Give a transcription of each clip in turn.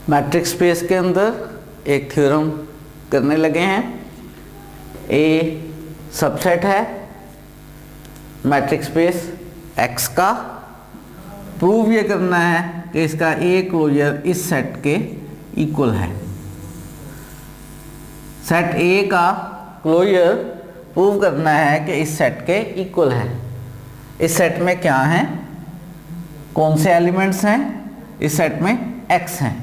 Matrix space के अंदर एक थ्योरम करने लगे हैं। ए सबसेट है मैट्रिक्स स्पेस एक्स का। प्रूव ये करना है कि इसका ए क्लोजर इस सेट के इक्वल है। सेट ए का क्लोजर प्रूव करना है कि इस सेट के इक्वल है। इस सेट में क्या हैं, कौन से एलिमेंट्स हैं? इस सेट में एक्स हैं।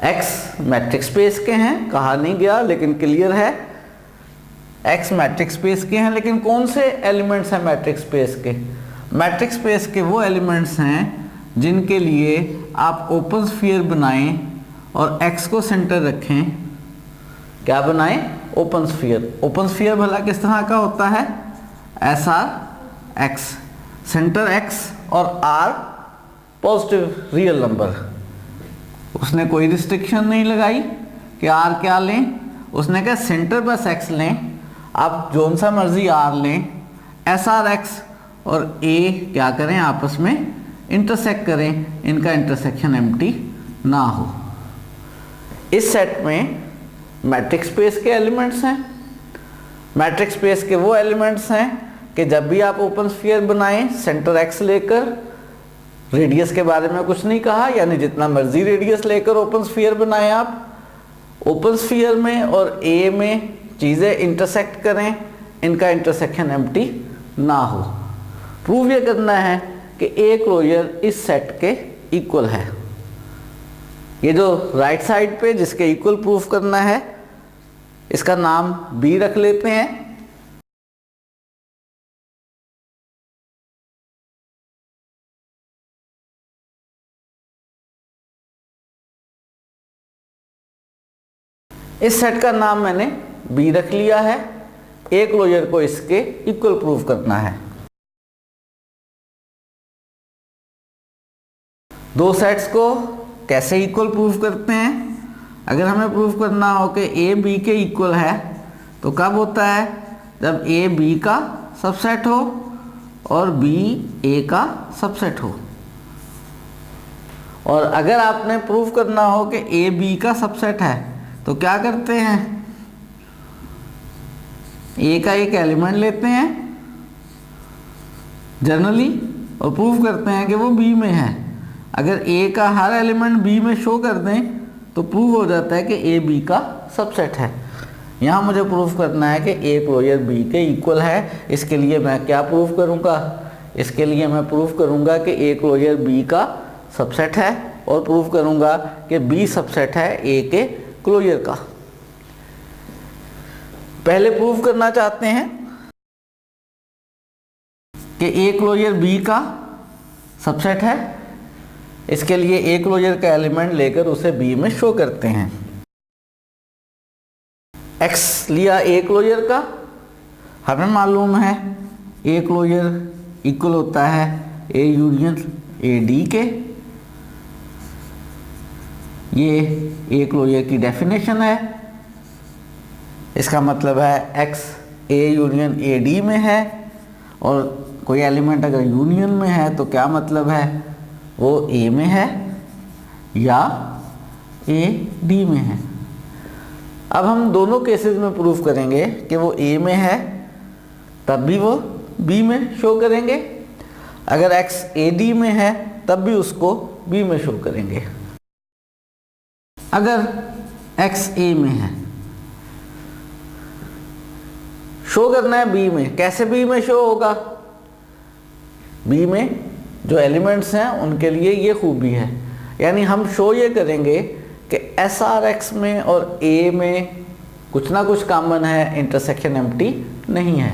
एक्स मैट्रिक्स स्पेस के हैं, कहा नहीं गया लेकिन क्लियर है। एक्स मैट्रिक्स स्पेस के हैं, लेकिन कौन से एलिमेंट्स हैं मैट्रिक्स स्पेस के? मैट्रिक्स स्पेस के वो एलिमेंट्स हैं जिनके लिए आप ओपन स्फीयर बनाएं और एक्स को सेंटर रखें। क्या बनाएं? Open sphere. ओपन स्फीयर भला किस तरह का होता है? S R x, centre x और आर पॉजिटिव रियल नंबर। उसने कोई रिस्ट्रिक्शन नहीं लगाई कि आर क्या लें, उसने कहा सेंटर बस एक्स लें, आप जोन सा मर्जी आर लें। एस आर एक्स और ए क्या करें, आपस में इंटरसेक्ट करें, इनका इंटरसेक्शन एम्प्टी ना हो। इस सेट में मैट्रिक्स स्पेस के एलिमेंट्स हैं। मैट्रिक्स स्पेस के वो एलिमेंट्स हैं कि जब भी आप ओपन स्फीयर बनाएं सेंटर एक्स लेकर, रेडियस के बारे में कुछ नहीं कहा, यानी जितना मर्जी रेडियस लेकर ओपन स्फीयर बनाएं आप। ओपन स्फीयर में और ए में चीज़ें इंटरसेक्ट करें, इनका इंटरसेक्शन एम्प्टी ना हो। प्रूव ये करना है कि ए क्लोजर इस सेट के इक्वल है। ये जो राइट साइड पे जिसके इक्वल प्रूफ करना है, इसका नाम बी रख लेते हैं। इस सेट का नाम मैंने बी रख लिया है। ए क्लोजर को इसके इक्वल प्रूफ करना है। दो सेट्स को कैसे इक्वल प्रूफ करते हैं? अगर हमें प्रूफ करना हो कि ए बी के इक्वल है तो कब होता है? जब ए बी का सबसेट हो और बी ए का सबसेट हो। और अगर आपने प्रूफ करना हो कि ए बी का सबसेट है तो क्या करते हैं? ए का एक एलिमेंट लेते हैं जनरली और प्रूफ करते हैं कि वो बी में है। अगर ए का हर एलिमेंट बी में शो कर दें तो प्रूव हो जाता है कि ए बी का सबसेट है। यहाँ मुझे प्रूफ करना है कि ए क्लोजर बी के इक्वल है। इसके लिए मैं क्या प्रूफ करूँगा? इसके लिए मैं प्रूफ करूँगा कि ए क्लोजर बी का सबसेट है और प्रूफ करूँगा कि बी सबसेट है ए के क्लोजर का। पहले प्रूफ करना चाहते हैं कि ए क्लोजर बी का सबसेट है। इसके लिए ए क्लोजर का एलिमेंट लेकर उसे बी में शो करते हैं। एक्स लिया ए क्लोजर का, हमें मालूम है ए क्लोजर इक्वल होता है ए यूनियन ए डी के। ये ए क्लोजर की डेफिनेशन है। इसका मतलब है x A union A D में है और कोई एलिमेंट अगर यूनियन में है तो क्या मतलब है? वो ए में है या ए डी में है। अब हम दोनों केसेस में प्रूफ करेंगे कि वो ए में है तब भी वो बी में शो करेंगे, अगर एक्स ए डी में है तब भी उसको बी में शो करेंगे। अगर एक्स ए में है, शो करना है बी में, कैसे बी में शो होगा? बी में जो एलिमेंट्स हैं उनके लिए ये खूबी है, यानी हम शो ये करेंगे कि एस आर एक्स में और ए में कुछ ना कुछ कॉमन है, इंटरसेक्शन एम्प्टी नहीं है।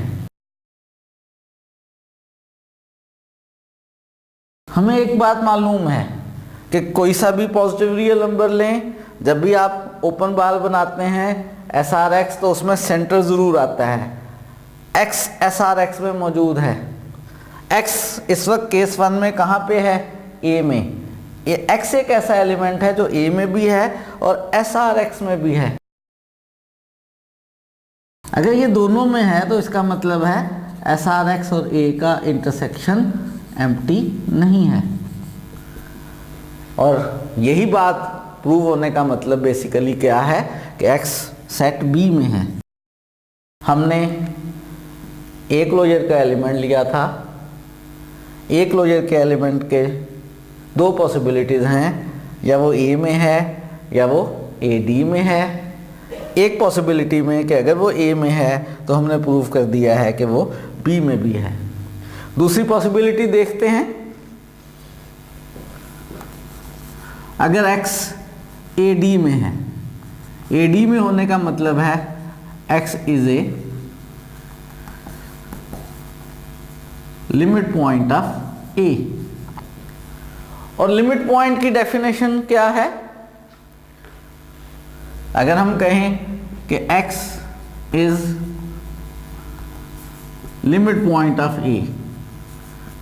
हमें एक बात मालूम है कि कोई सा भी पॉजिटिव रियल नंबर लें, जब भी आप ओपन बार बनाते हैं एस आर एक्स तो उसमें सेंटर ज़रूर आता है। एक्स एस आर एक्स में मौजूद है। एक्स इस वक्त केस वन में कहाँ पे है? ए में। ये एक्स एक ऐसा एलिमेंट है जो ए में भी है और एस आर एक्स में भी है। अगर ये दोनों में है तो इसका मतलब है एस आर एक्स और ए का इंटरसेक्शन एम्प्टी नहीं है। और यही बात प्रूव होने का मतलब बेसिकली क्या है कि x सेट B में है। हमने ए क्लोजर का एलिमेंट लिया था। ए क्लोजर के एलिमेंट के दो पॉसिबिलिटीज़ हैं, या वो ए में है या वो ए डी में है। एक पॉसिबिलिटी में कि अगर वो ए में है तो हमने प्रूव कर दिया है कि वो बी में भी है। दूसरी पॉसिबिलिटी देखते हैं, अगर x ए डी में है, ए डी में होने का मतलब है x is a limit point of A. और लिमिट पॉइंट की डेफिनेशन क्या है? अगर हम कहें कि x is limit point of A,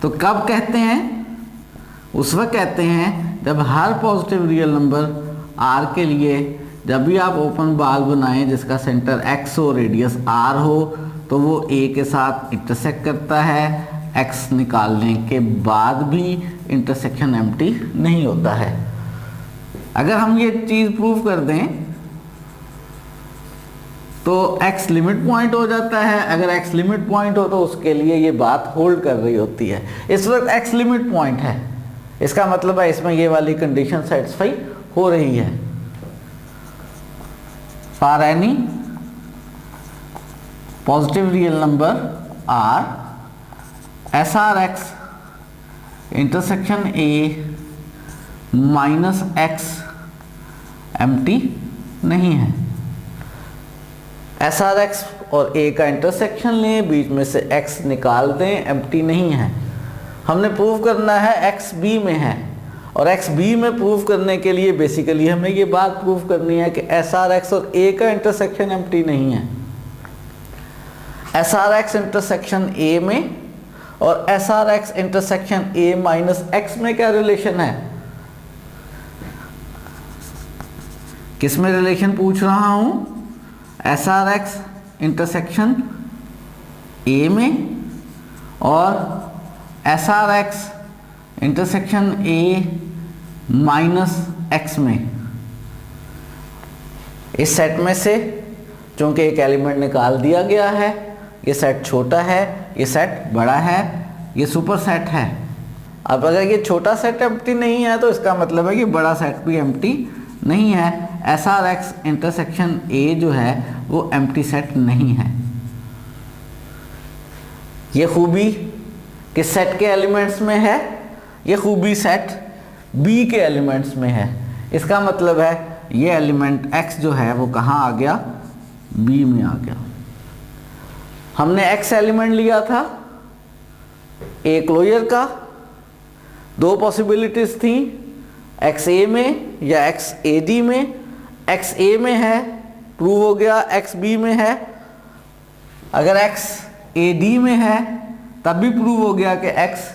तो कब कहते हैं? उस वक्त कहते हैं जब हर पॉजिटिव रियल नंबर r के लिए जब भी आप ओपन बॉल बनाएं जिसका सेंटर x हो, रेडियस r हो, तो वो a के साथ इंटरसेक्ट करता है। x निकालने के बाद भी इंटरसेक्शन एम्प्टी नहीं होता है। अगर हम ये चीज़ प्रूव कर दें तो x लिमिट पॉइंट हो जाता है। अगर x लिमिट पॉइंट हो तो उसके लिए ये बात होल्ड कर रही होती है। इस वक्त x लिमिट पॉइंट है, इसका मतलब है इसमें ये वाली कंडीशन सेटिस्फाई हो रही है। For any positive real number r S R x intersection A minus x empty नहीं है। एस आर एक्स और ए का इंटरसेक्शन लें, बीच में से x निकाल दें, एम्प्टी नहीं है। हमने प्रूव करना है x b में है, और x b में प्रूव करने के लिए बेसिकली हमें ये बात प्रूव करनी है कि एस आर एक्स और a का इंटरसेक्शन एम्प्टी नहीं है। S R x intersection a में और S R x intersection a minus x में क्या रिलेशन है? किस में रिलेशन पूछ रहा हूं? S R x intersection a में और S R x intersection a minus x में। इस सेट में से चूंकि एक एलिमेंट निकाल दिया गया है, ये सेट छोटा है, ये सेट बड़ा है, ये सुपर सेट है। अब अगर ये छोटा सेट एम्प्टी नहीं है तो इसका मतलब है कि बड़ा सेट भी एम्प्टी नहीं है। S R x intersection A जो है वो एम्प्टी सेट नहीं है। ये खूबी किस सेट के एलिमेंट्स में है? ये खूबी सेट बी के एलिमेंट्स में है। इसका मतलब है ये एलिमेंट x जो है वो कहाँ आ गया? बी में आ गया। हमने x एलिमेंट लिया था ए क्लोजर का। दो पॉसिबिलिटीज थी, x a में या x a d में। x a में है, प्रूव हो गया। x b में है, अगर x a d में है तब भी प्रूव हो गया कि x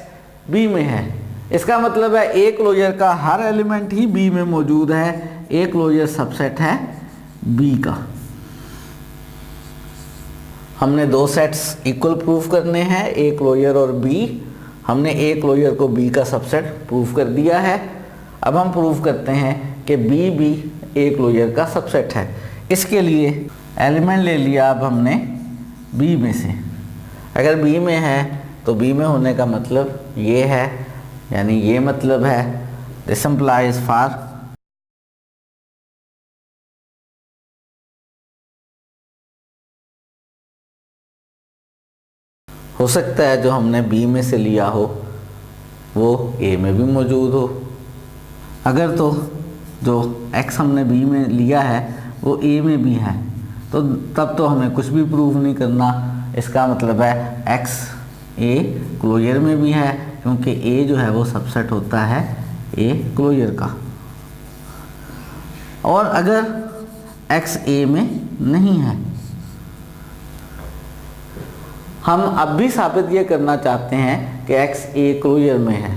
b में है। इसका मतलब है ए क्लोजर का हर एलिमेंट ही बी में मौजूद है। ए क्लोजर सबसेट है बी का। हमने दो सेट्स इक्वल प्रूफ करने हैं, ए क्लोजर और बी। हमने ए क्लोजर को बी का सबसेट प्रूफ कर दिया है। अब हम प्रूफ करते हैं कि बी भी ए क्लोजर का सबसेट है। इसके लिए एलिमेंट ले लिया अब हमने बी में से। अगर बी में है तो बी में होने का मतलब ये है, यानी ये मतलब है दिस इम्प्लाइज फॉर हो सकता है जो हमने बी में से लिया हो वो ए में भी मौजूद हो। अगर तो जो x हमने बी में लिया है वो ए में भी है तो तब तो हमें कुछ भी प्रूव नहीं करना। इसका मतलब है x ए क्लोजर में भी है, क्योंकि ए जो है वो सबसेट होता है ए क्लोजर का। और अगर x ए में नहीं है, हम अब भी साबित ये करना चाहते हैं कि x ए क्लोजर में है।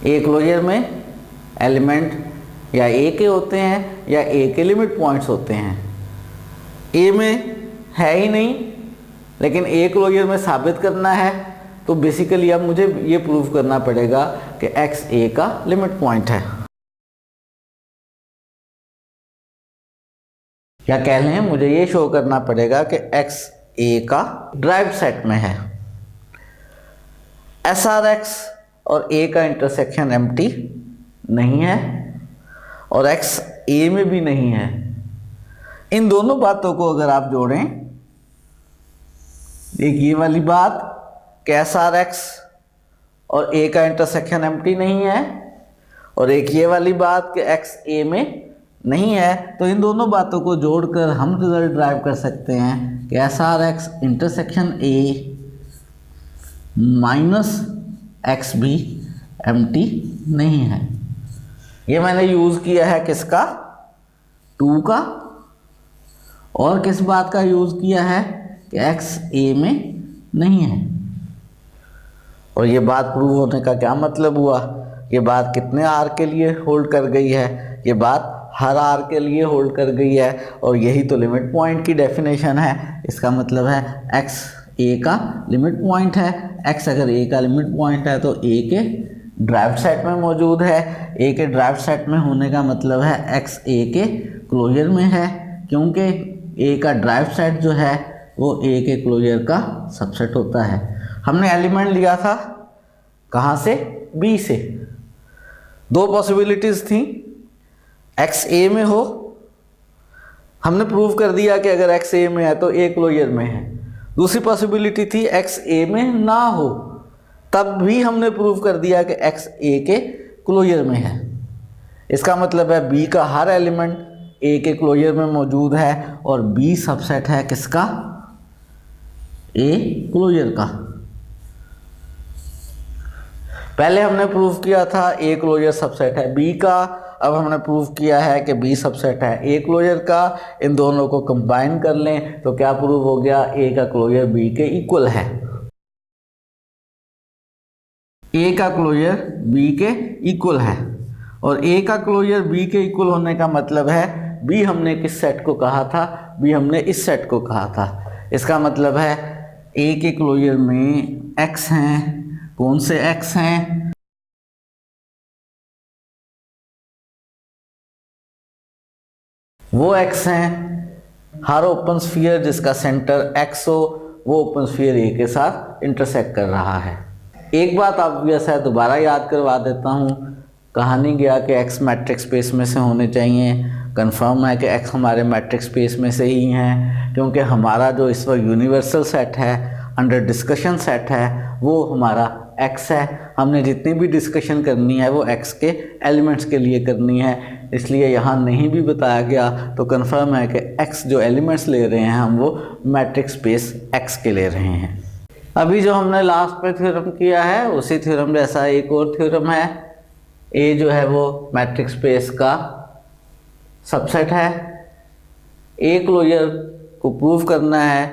ए क्लोजर में एलिमेंट या ए के होते हैं या ए के लिमिट पॉइंट्स होते हैं। ए में है ही नहीं, लेकिन ए क्लोजर में साबित करना है तो बेसिकली अब मुझे ये प्रूव करना पड़ेगा कि x ए का लिमिट पॉइंट है। या कह लें मुझे ये शो करना पड़ेगा कि x A का ड्राइव सेट में है। SRX और A का इंटरसेक्शन एम्प्टी नहीं है और x A में भी नहीं है। इन दोनों बातों को अगर आप जोड़ें, एक ये वाली बात कि SRX और A का इंटरसेक्शन एम्प्टी नहीं है और एक ये वाली बात कि x A में नहीं है, तो इन दोनों बातों को जोड़कर हम रिजल्ट ड्राइव कर सकते हैं कि SRX intersection A minus x भी एम्प्टी नहीं है। ये मैंने यूज़ किया है किसका, 2 का, और किस बात का यूज़ किया है कि एक्स ए में नहीं है। और ये बात प्रूव होने का क्या मतलब हुआ, ये बात कितने आर के लिए होल्ड कर गई है, ये बात हर आर के लिए होल्ड कर गई है। और यही तो लिमिट पॉइंट की डेफिनेशन है। इसका मतलब है एक्स ए का लिमिट पॉइंट है। एक्स अगर ए का लिमिट पॉइंट है तो ए के ड्राइव सेट में मौजूद है। ए के ड्राइव सेट में होने का मतलब है एक्स ए के क्लोजर में है, क्योंकि ए का ड्राइव सेट जो है वो ए के क्लोजर का सबसेट होता है। हमने एलिमेंट लिया था कहाँ से, बी से। दो पॉसिबिलिटीज़ थी, एक्स ए में हो, हमने प्रूव कर दिया कि अगर एक्स ए में है तो ए क्लोजर में है। दूसरी पॉसिबिलिटी थी एक्स ए में ना हो, तब भी हमने प्रूव कर दिया कि एक्स ए के क्लोजर में है। इसका मतलब है बी का हर एलिमेंट ए के क्लोजर में मौजूद है और बी सबसेट है किसका, ए क्लोजर का। पहले हमने प्रूव किया था ए क्लोजर सबसेट है बी का, अब हमने प्रूव किया है कि बी सबसेट है ए क्लोजर का। इन दोनों को कंबाइन कर लें तो क्या प्रूव हो गया, ए का क्लोजर बी के इक्वल है। ए का क्लोजर बी के इक्वल है और ए का क्लोजर बी के इक्वल होने का मतलब है बी हमने किस सेट को कहा था, बी हमने इस सेट को कहा था। इसका मतलब है ए के क्लोजर में एक्स हैं, कौन से एक्स हैं, वो एक्स हैं हर ओपन स्फीयर जिसका सेंटर एक्स हो, वो ओपन स्फीयर ए के साथ इंटरसेक्ट कर रहा है। एक बात ऑब्वियस है, दोबारा याद करवा देता हूँ, कहानी गया कि एक्स मैट्रिक्स स्पेस में से होने चाहिए। कंफर्म है कि एक्स हमारे मैट्रिक्स स्पेस में से ही हैं, क्योंकि हमारा जो इस वक्त यूनिवर्सल सेट है, अंडर डिस्कशन सेट है, वो हमारा एक्स है। हमने जितनी भी डिस्कशन करनी है वो एक्स के एलिमेंट्स के लिए करनी है, इसलिए यहाँ नहीं भी बताया गया तो कंफर्म है कि एक्स जो एलिमेंट्स ले रहे हैं हम, वो मैट्रिक्स स्पेस एक्स के ले रहे हैं। अभी जो हमने लास्ट पे थ्योरम किया है उसी थ्योरम जैसा एक और थ्योरम है। ए जो है वो मैट्रिक्स स्पेस का सबसेट है। ए क्लोजर को प्रूव करना है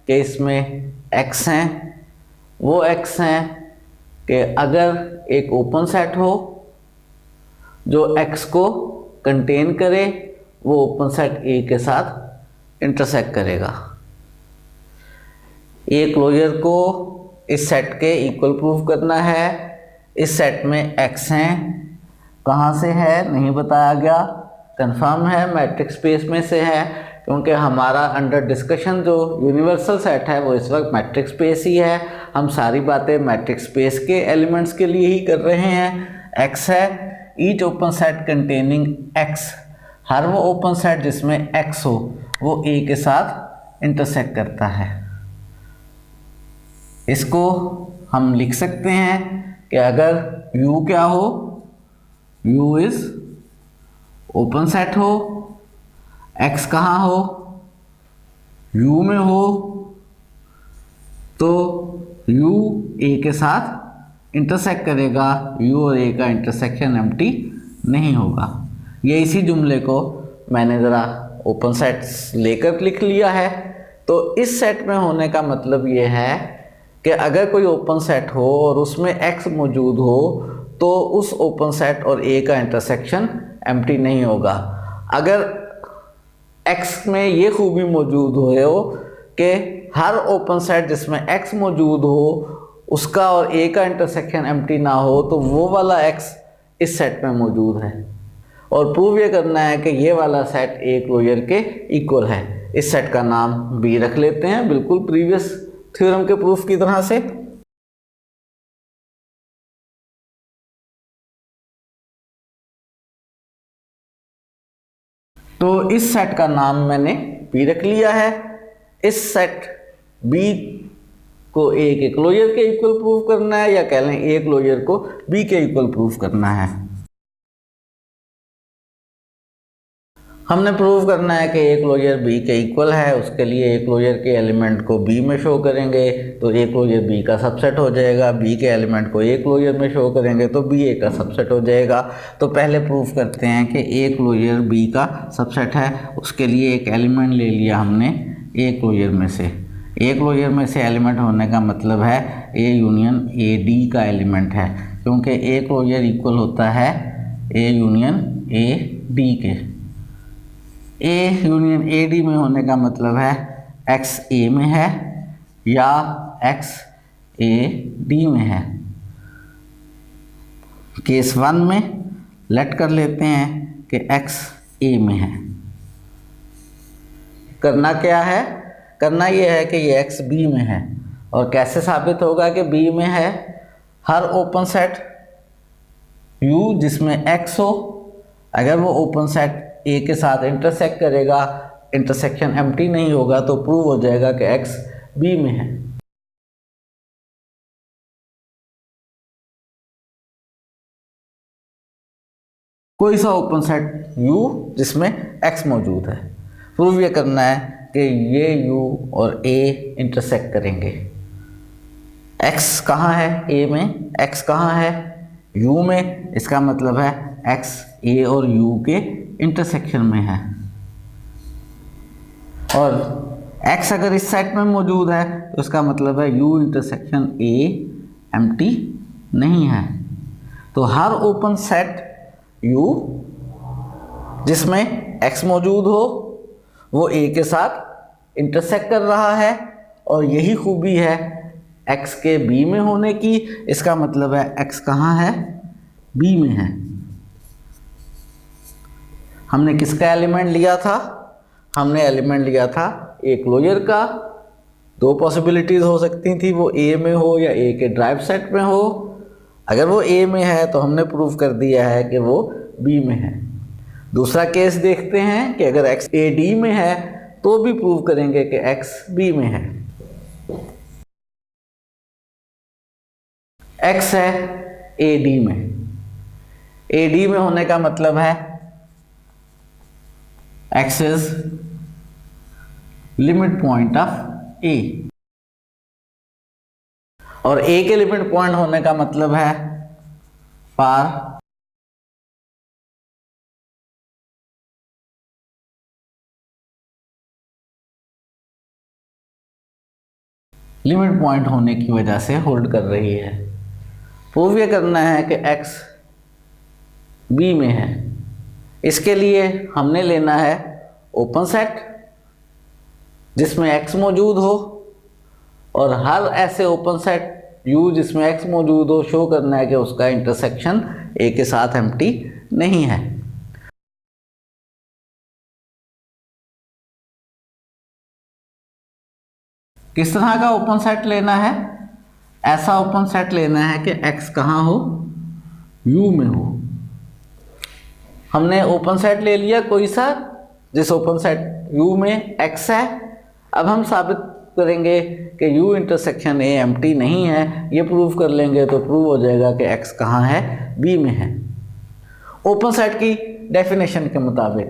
कि इसमें एक्स हैं, वो एक्स हैं कि अगर एक ओपन सेट हो जो एक्स को कंटेन करे, वो ओपन सेट ए के साथ इंटरसेक्ट करेगा। ए क्लोजर को इस सेट के इक्वल प्रूव करना है। इस सेट में एक्स हैं, कहाँ से है नहीं बताया गया, कंफर्म है मैट्रिक्स स्पेस में से है, क्योंकि हमारा अंडर डिस्कशन जो यूनिवर्सल सेट है वो इस वक्त मैट्रिक्स स्पेस ही है। हम सारी बातें मैट्रिक्स स्पेस के एलिमेंट्स के लिए ही कर रहे हैं। एक्स है, each open set containing X, हर वो ओपन सेट जिसमें एक्स हो वो ए के साथ इंटरसेक्ट करता है। इसको हम लिख सकते हैं कि अगर U क्या हो, U इज ओपन सेट हो, x कहाँ हो, U में हो, तो U A के साथ इंटरसेक्ट करेगा। U और A का इंटरसेक्शन एम्प्टी नहीं होगा। ये इसी जुमले को मैंने ज़रा ओपन सेट्स लेकर लिख लिया है। तो इस सेट में होने का मतलब ये है कि अगर कोई ओपन सेट हो और उसमें x मौजूद हो तो उस ओपन सेट और A का इंटरसेक्शन एम्प्टी नहीं होगा। अगर x में ये खूबी मौजूद हो कि हर ओपन सेट जिसमें x मौजूद हो उसका और A का इंटरसेक्शन एम्प्टी ना हो, तो वो वाला x इस सेट में मौजूद है। और प्रूव ये करना है कि ये वाला सेट ए क्लोजर के इक्वल है। इस सेट का नाम बी रख लेते हैं, बिल्कुल प्रीवियस थ्योरम के प्रूफ की तरह से। तो इस सेट का नाम मैंने बी रख लिया है। इस सेट बी को ए के क्लोजर के इक्वल प्रूव करना है, या कह लें ए क्लोजर को बी के इक्वल प्रूव करना है। हमने प्रूव करना है कि ए क्लोजर बी के इक्वल है। उसके लिए ए क्लोजर के एलिमेंट को बी में शो करेंगे तो ए क्लोजर बी का सबसेट हो जाएगा, बी के एलिमेंट को ए क्लोजर में शो करेंगे तो बी ए का सबसेट हो जाएगा। तो पहले प्रूव करते हैं कि ए क्लोजर बी का सबसेट है। उसके लिए एक एलिमेंट ले लिया हमने ए क्लोजर में से। ए क्लोजर में से एलिमेंट होने का मतलब है ए यूनियन ए डी का एलिमेंट है, क्योंकि ए क्लोजर इक्वल होता है ए यूनियन ए डी के। ए यूनियन ए डी में होने का मतलब है एक्स ए में है या एक्स ए डी में है। केस 1 में लेट कर लेते हैं कि एक्स ए में है। करना क्या है? करना ये है कि ये एक्स बी में है। और कैसे साबित होगा कि बी में है? हर ओपन सेट यू जिसमें एक्स हो, अगर वो ओपन सेट ए के साथ इंटरसेक्ट करेगा, इंटरसेक्शन एम्प्टी नहीं होगा, तो प्रूव हो जाएगा कि एक्स बी में है। कोई सा ओपन सेट यू जिसमें एक्स मौजूद है। प्रूव ये करना है कि ये यू और ए इंटरसेक्ट करेंगे। एक्स कहाँ है? ए में। एक्स कहाँ है? यू में। इसका मतलब है एक्स ए और यू के इंटरसेक्शन में है। और x अगर इस सेट में मौजूद है तो इसका मतलब है u इंटरसेक्शन a एम्प्टी नहीं है। तो हर ओपन सेट u जिसमें x मौजूद हो वो a के साथ इंटरसेक्ट कर रहा है, और यही खूबी है x के b में होने की। इसका मतलब है x कहाँ है? b में है। हमने किसका एलिमेंट लिया था? हमने एलिमेंट लिया था ए क्लोजर का। दो पॉसिबिलिटीज़ हो सकती थी, वो ए में हो या ए के ड्राइव सेट में हो। अगर वो ए में है तो हमने प्रूव कर दिया है कि वो बी में है। दूसरा केस देखते हैं कि अगर एक्स ए डी में है तो भी प्रूव करेंगे कि एक्स बी में है। एक्स है ए डी में। ए डी में होने का मतलब है x is limit point of a, और a के लिमिट पॉइंट होने का मतलब है पार लिमिट पॉइंट होने की वजह से होल्ड कर रही है। प्रूव ये करना है कि x b में है। इसके लिए हमने लेना है ओपन सेट जिसमें x मौजूद हो, और हर ऐसे ओपन सेट u जिसमें x मौजूद हो शो करना है कि उसका इंटरसेक्शन a के साथ एम्प्टी नहीं है। किस तरह का ओपन सेट लेना है? ऐसा ओपन सेट लेना है कि x कहाँ हो? u में हो। हमने ओपन सेट ले लिया कोई सा, जिस ओपन सेट u में x है। अब हम साबित करेंगे कि u इंटरसेक्शन a एम्प्टी नहीं है। ये प्रूव कर लेंगे तो प्रूव हो जाएगा कि x कहाँ है? b में है। ओपन सेट की डेफिनेशन के मुताबिक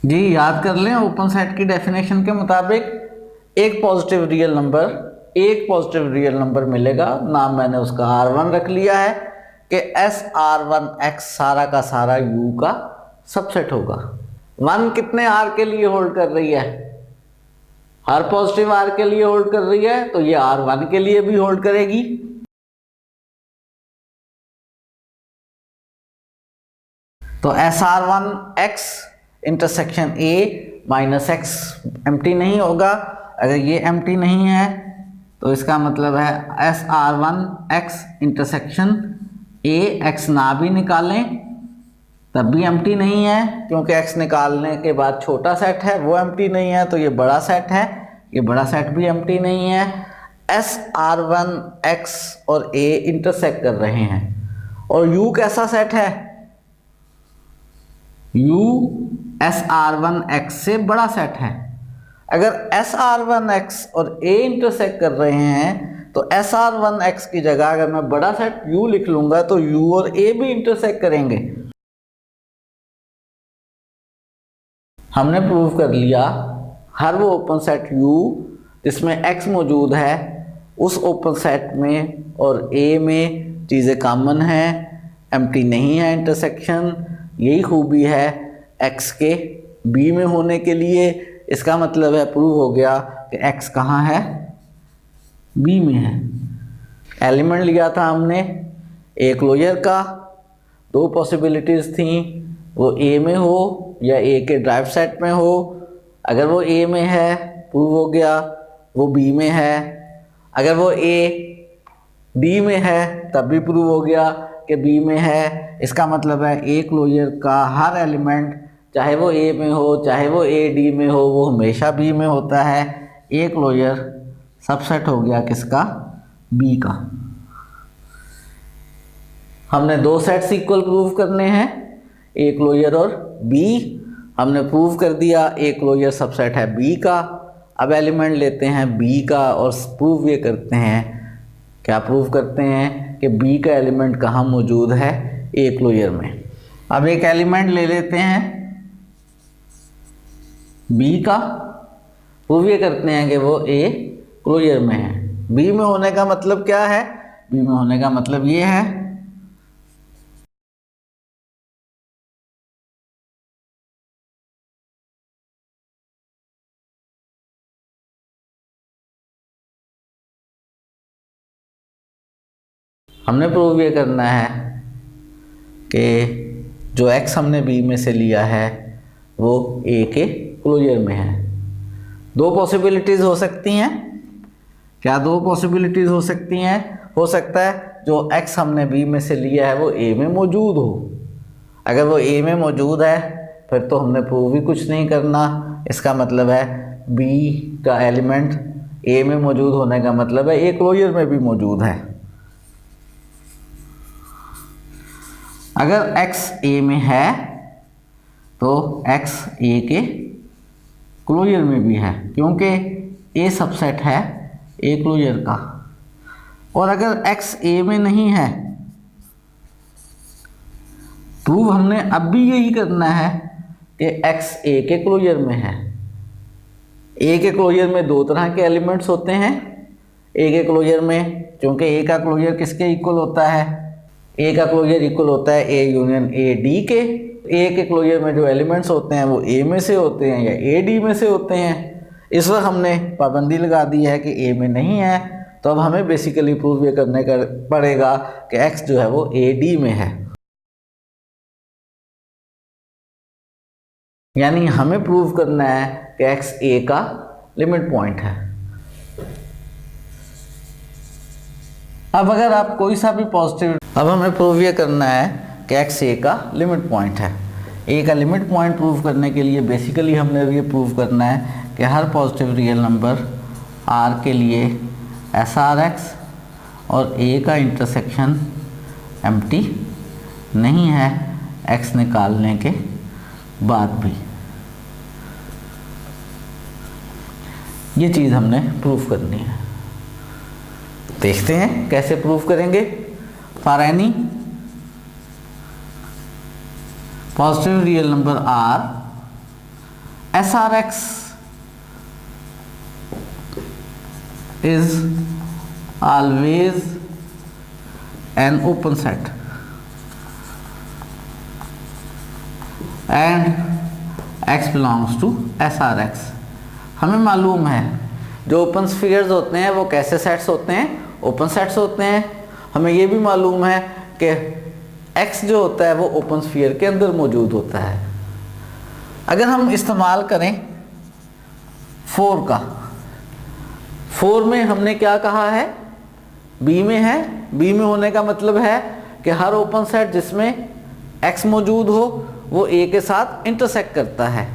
जी याद कर लें, ओपन सेट की डेफिनेशन के मुताबिक एक पॉजिटिव रियल नंबर मिलेगा। नाम मैंने उसका R1 रख लिया है कि SR1X सारा का सारा U का सबसेट होगा। 1 कितने R के लिए होल्ड कर रही है? हर पॉजिटिव R के लिए होल्ड कर रही है, तो ये R1 के लिए भी होल्ड करेगी। तो SR1X intersection A minus x empty नहीं होगा। अगर ये एम्प्टी नहीं है तो इसका मतलब है SR1X इंटरसेक्शन ए एक्स ना भी निकालें तब भी एम्प्टी नहीं है, क्योंकि एक्स निकालने के बाद छोटा सेट है वो एम्प्टी नहीं है। तो ये बड़ा सेट है, ये बड़ा सेट भी एम्प्टी नहीं है। SR1X और A इंटरसेक्ट कर रहे हैं और U कैसा सेट है? U SR1X से बड़ा सेट है। अगर SR1X और A इंटरसेक्ट कर रहे हैं तो SR1X की जगह अगर मैं बड़ा सेट U लिख लूंगा तो U और A भी इंटरसेक्ट करेंगे। हमने प्रूव कर लिया हर वो ओपन सेट U जिसमें X मौजूद है उस ओपन सेट में और A में चीज़ें कॉमन हैं, एम्प्टी नहीं है इंटरसेक्शन। यही खूबी है X के B में होने के लिए। इसका मतलब है प्रूव हो गया कि X कहाँ है? B में है। एलिमेंट लिया था हमने A क्लोजर का, दो पॉसिबिलिटीज़ थी, वो A में हो या A के ड्राइव सेट में हो। अगर वो A में है प्रूव हो गया वो B में है। अगर वो A D में है तब भी प्रूव हो गया कि B में है। इसका मतलब है A क्लोजर का हर एलिमेंट चाहे वो A में हो चाहे वो A D में हो वो हमेशा B में होता है। A क्लोजर सबसेट हो गया किसका? B का। हमने दो सेट्स इक्वल प्रूव करने हैं, A क्लोजर और B। हमने प्रूव कर दिया A क्लोजर सबसेट है B का। अब एलिमेंट लेते हैं B का और प्रूव ये करते हैं, क्या प्रूव करते हैं कि B का एलिमेंट कहाँ मौजूद है? A क्लोजर में। अब एक एलिमेंट ले लेते हैं B का, प्रूव ये करते हैं कि वो A क्लोजर में है। B में होने का मतलब क्या है? B में होने का मतलब ये है हमने प्रूव ये करना है कि जो X हमने B में से लिया है वो A के क्लोजर में है। दो पॉसिबिलिटीज़ हो सकती हैं। क्या दो पॉसिबिलिटीज़ हो सकती हैं? हो सकता है जो X हमने B में से लिया है वो A में मौजूद हो। अगर वो A में मौजूद है फिर तो हमने प्रूव भी कुछ नहीं करना। इसका मतलब है B का एलिमेंट A में मौजूद होने का मतलब है A क्लोजर में भी मौजूद है। अगर X A में है तो X A के क्लोजर में भी है, क्योंकि A सबसेट है A क्लोजर का। और अगर X A में नहीं है, प्रूव हमने अब भी यही करना है कि X A के क्लोजर में है। A के क्लोजर में दो तरह के एलिमेंट्स होते हैं। A के क्लोजर में, क्योंकि A का क्लोजर किसके इक्वल होता है? A का क्लोजर इक्वल होता है A यूनियन A D के। A के क्लोजर में जो एलिमेंट्स होते हैं वो A में से होते हैं या A D में से होते हैं। इस वक्त हमने पाबंदी लगा दी है कि A में नहीं है, तो अब हमें बेसिकली प्रूव ये करने का पड़ेगा कि X जो है वो A D में है। यानी हमें प्रूव करना है कि X A का लिमिट पॉइंट है। अब अगर आप कोई सा भी पॉजिटिव, अब हमें प्रूव ये करना है कि X A का लिमिट पॉइंट है। A का लिमिट पॉइंट प्रूव करने के लिए बेसिकली हमने ये प्रूव करना है कि हर पॉजिटिव रियल नंबर R के लिए SRX और A का इंटरसेक्शन एम्प्टी नहीं है X निकालने के बाद भी। ये चीज़ हमने प्रूव करनी है। देखते हैं कैसे प्रूव करेंगे। For any positive real number R, SRX is always an open set and X belongs to SRX। हमें मालूम है जो ओपन स्फीयर्स होते हैं वो कैसे सेट्स होते हैं? ओपन सेट्स होते हैं। हमें ये भी मालूम है कि X जो होता है वो ओपन स्फीयर के अंदर मौजूद होता है। अगर हम इस्तेमाल करें 4 का, 4 में हमने क्या कहा है, बी में है, बी में होने का मतलब है कि हर ओपन सेट जिसमें x मौजूद हो वो a के साथ इंटरसेक्ट करता है।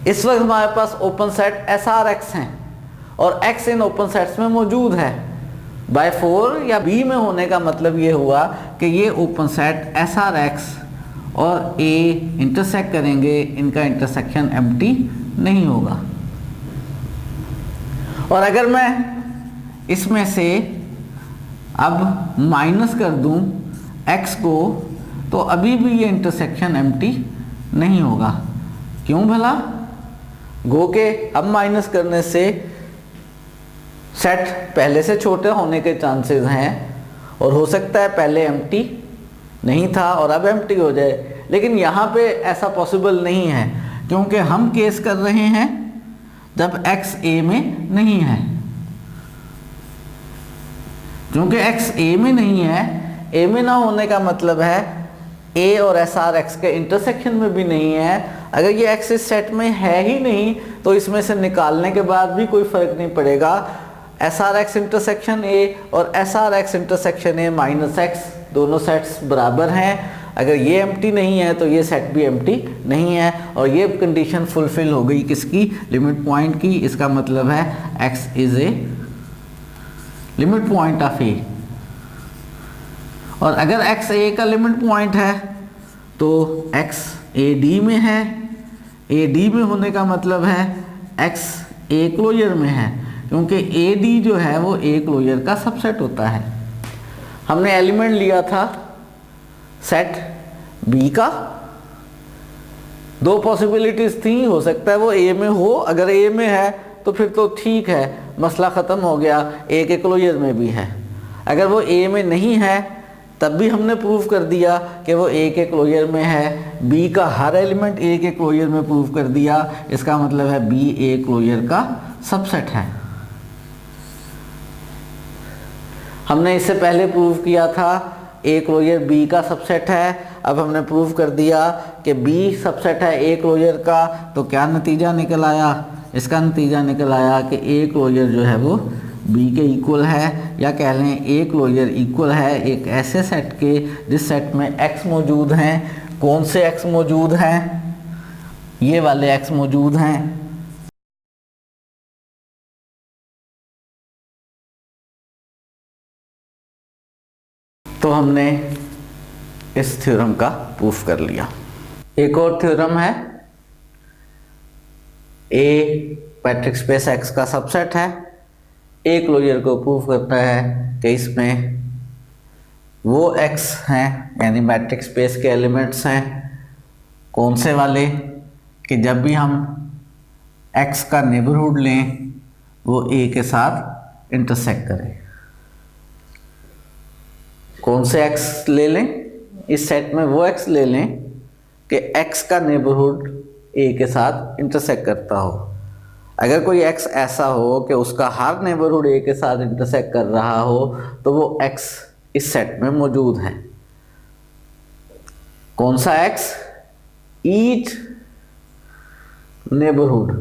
इस वक्त हमारे पास ओपन सेट SRX हैं और x इन ओपन सेट्स में मौजूद है। बाय 4 या b में होने का मतलब ये हुआ कि ये ओपन सेट SRX और a इंटरसेक्ट करेंगे, इनका इंटरसेक्शन एम्प्टी नहीं होगा। और अगर मैं इसमें से अब माइनस कर दूं x को, तो अभी भी ये इंटरसेक्शन एम्प्टी नहीं होगा। क्यों भला? गो के अब माइनस करने से सेट पहले से छोटे होने के चांसेस हैं और हो सकता है पहले एम्प्टी नहीं था और अब एम्प्टी हो जाए, लेकिन यहाँ पे ऐसा पॉसिबल नहीं है क्योंकि हम केस कर रहे हैं जब x a में नहीं है। क्योंकि x a में नहीं है, a में ना होने का मतलब है a और SRX के इंटरसेक्शन में भी नहीं है। अगर ये x इस सेट में है ही नहीं तो इसमें से निकालने के बाद भी कोई फर्क नहीं पड़ेगा। SRX इंटरसेक्शन a और SRX intersection a minus x दोनों सेट्स बराबर हैं। अगर ये एम्प्टी नहीं है तो ये सेट भी एम्प्टी नहीं है और ये कंडीशन फुलफिल हो गई किसकी? लिमिट पॉइंट की। इसका मतलब है x is a limit point of a। और अगर x a का लिमिट पॉइंट है तो x a d में है। a d में होने का मतलब है x a क्लोजर में है, क्योंकि a d जो है वो a क्लोजर का सबसेट होता है। हमने एलिमेंट लिया था सेट B का, दो पॉसिबिलिटीज थी, हो सकता है वो A में हो। अगर A में है तो फिर तो ठीक है, मसला ख़त्म हो गया, A के क्लोजर में भी है। अगर वो A में नहीं है तब भी हमने प्रूव कर दिया कि वो A के क्लोजर में है। B का हर एलिमेंट A के क्लोजर में प्रूव कर दिया, इसका मतलब है B A क्लोजर का सबसेट है। हमने इससे पहले प्रूव किया था A क्लोजर B का सबसेट है। अब हमने प्रूव कर दिया कि B सबसेट है A क्लोजर का, तो क्या नतीजा निकल आया? इसका नतीजा निकल आया कि A क्लोजर जो है वो B के इक्वल है, या कह लें A क्लोजर इक्वल है एक ऐसे सेट के जिस सेट में x मौजूद हैं। कौन से x मौजूद हैं? ये वाले x मौजूद हैं। तो हमने इस थ्योरम का प्रूफ कर लिया। एक और थ्योरम है, A मैट्रिक्स स्पेस X का सबसेट है। A क्लोजर को प्रूफ करता है कि इसमें वो X हैं, यानी मैट्रिक्स स्पेस के एलिमेंट्स हैं। कौन से वाले? कि जब भी हम X का नेबरहुड लें वो A के साथ इंटरसेक्ट करें। कौन से x ले लें? इस सेट में वो x ले लें कि x का नेबरहुड a के साथ इंटरसेक्ट करता हो। अगर कोई x ऐसा हो कि उसका हर नेबरहुड a के साथ इंटरसेक्ट कर रहा हो तो वो x इस सेट में मौजूद है। कौन सा x? Each neighbourhood.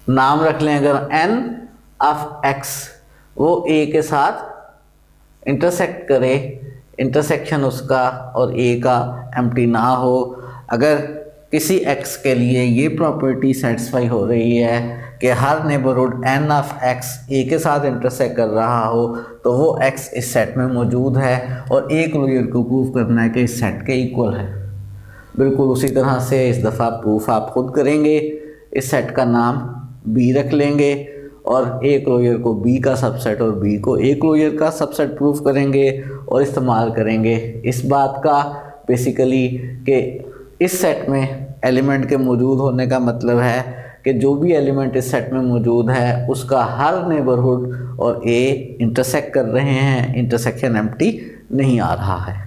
नाम रख लें अगर n ऑफ x वो a के साथ इंटरसेक्ट करे, इंटरसेक्शन उसका और a का एम्प्टी ना हो। अगर किसी x के लिए ये प्रॉपर्टी सेटिस्फाई हो रही है कि हर neighbourhood n of x a के साथ इंटरसेक्ट कर रहा हो तो वो x इस सेट में मौजूद है और a क्लोजर को प्रूव करना है कि इस सेट के इक्वल है। बिल्कुल उसी तरह से इस दफ़ा प्रूफ आप खुद करेंगे। इस सेट का नाम B रख लेंगे और A क्लोजर को B का सबसेट और B को A क्लोजर का सबसेट प्रूफ करेंगे और इस्तेमाल करेंगे इस बात का बेसिकली कि इस सेट में एलिमेंट के मौजूद होने का मतलब है कि जो भी एलिमेंट इस सेट में मौजूद है उसका हर नेबरहुड और A इंटरसेक्ट कर रहे हैं, इंटरसेक्शन एम्प्टी नहीं आ रहा है।